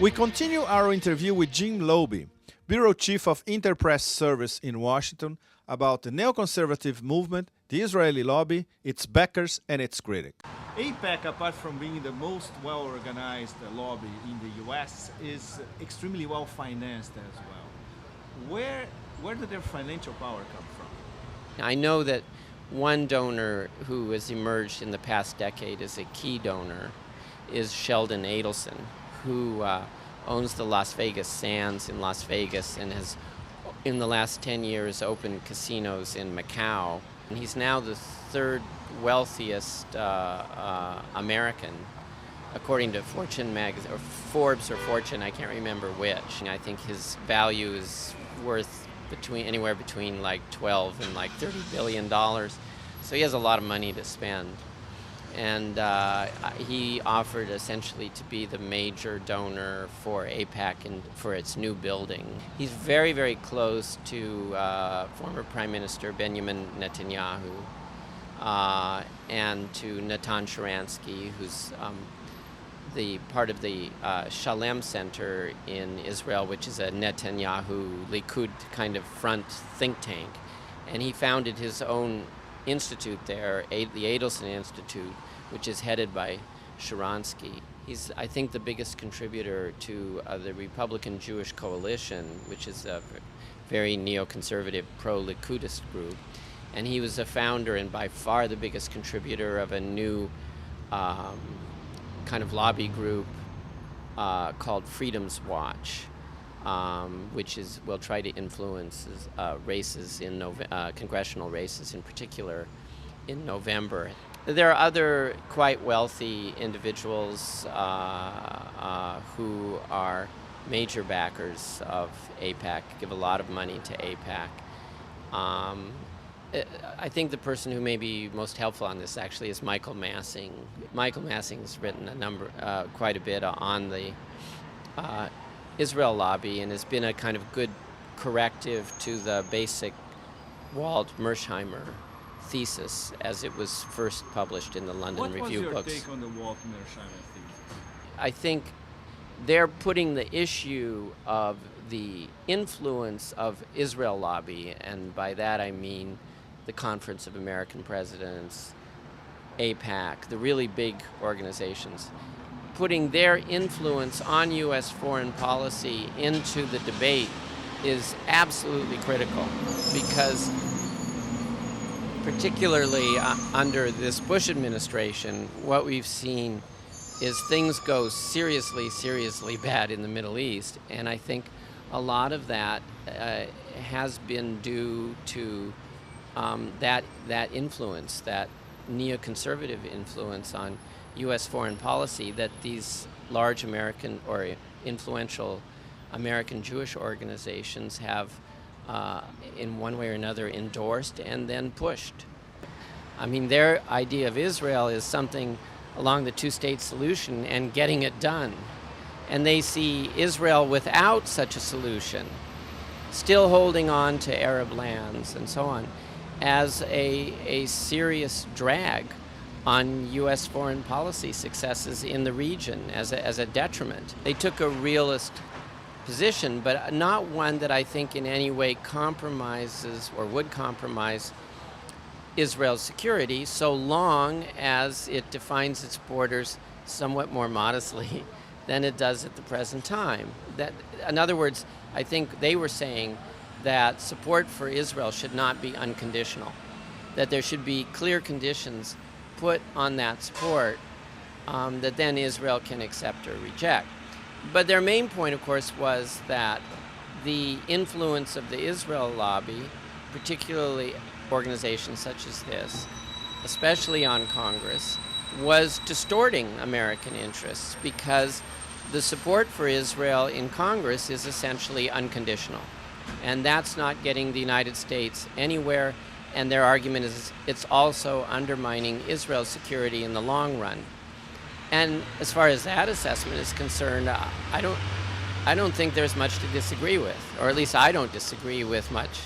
We continue our interview with Jim Lobe, Bureau Chief of Interpress Service in Washington, about the neoconservative movement, the Israeli lobby, its backers, and its critics. AIPAC, apart from being the most well-organized lobby in the U.S., is extremely well-financed as well. Where did their financial power come from? I know that one donor who has emerged in the past decade as a key donor is Sheldon Adelson, who owns the Las Vegas Sands in Las Vegas and has, in the last 10 years, opened casinos in Macau. And he's now the third wealthiest American, according to Fortune magazine, or Forbes or Fortune, I can't remember which. And I think his value is worth anywhere between like 12 and like $30 billion. So he has a lot of money to spend. And he offered essentially to be the major donor for AIPAC and for its new building. He's very, very close to former Prime Minister Benjamin Netanyahu and to Natan Sharansky, who's the part of the Shalem Center in Israel, which is a Netanyahu Likud kind of front think tank. And he founded his own institute there, the Adelson Institute, which is headed by Sharansky. He's, I think, the biggest contributor to the Republican Jewish Coalition, which is a very neoconservative pro-Likudist group. And he was the founder and by far the biggest contributor of a new kind of lobby group called Freedom's Watch, which will try to influence races in congressional races in particular in November. There are other quite wealthy individuals who are major backers of AIPAC, give a lot of money to AIPAC. I think the person who may be most helpful on this actually is Michael Massing. Michael Massing's written quite a bit on the Israel lobby and has been a kind of good corrective to the basic Walt Mersheimer thesis as it was first published in the London Review Books. What was your take on the Walt Mersheimer thesis? I think they're putting the issue of the influence of Israel lobby, and by that I mean the Conference of American Presidents, AIPAC, the really big organizations, putting their influence on U.S. foreign policy into the debate is absolutely critical, because particularly under this Bush administration, what we've seen is things go seriously, seriously bad in the Middle East, and I think a lot of that has been due to that influence, that neoconservative influence on U.S. foreign policy that these large American or influential American Jewish organizations have in one way or another endorsed and then pushed. I mean, their idea of Israel is something along the two-state solution and getting it done. And they see Israel without such a solution, still holding on to Arab lands and so on, as a serious drag on U.S. foreign policy successes in the region, as a detriment. They took a realist position, but not one that I think in any way compromises or would compromise Israel's security, so long as it defines its borders somewhat more modestly than it does at the present time. That, in other words, I think they were saying that support for Israel should not be unconditional, that there should be clear conditions put on that support that then Israel can accept or reject. But their main point, of course, was that the influence of the Israel lobby, particularly organizations such as this, especially on Congress, was distorting American interests because the support for Israel in Congress is essentially unconditional. And that's not getting the United States anywhere, and their argument is it's also undermining Israel's security in the long run. And as far as that assessment is concerned, I don't think there's much to disagree with, or at least I don't disagree with much.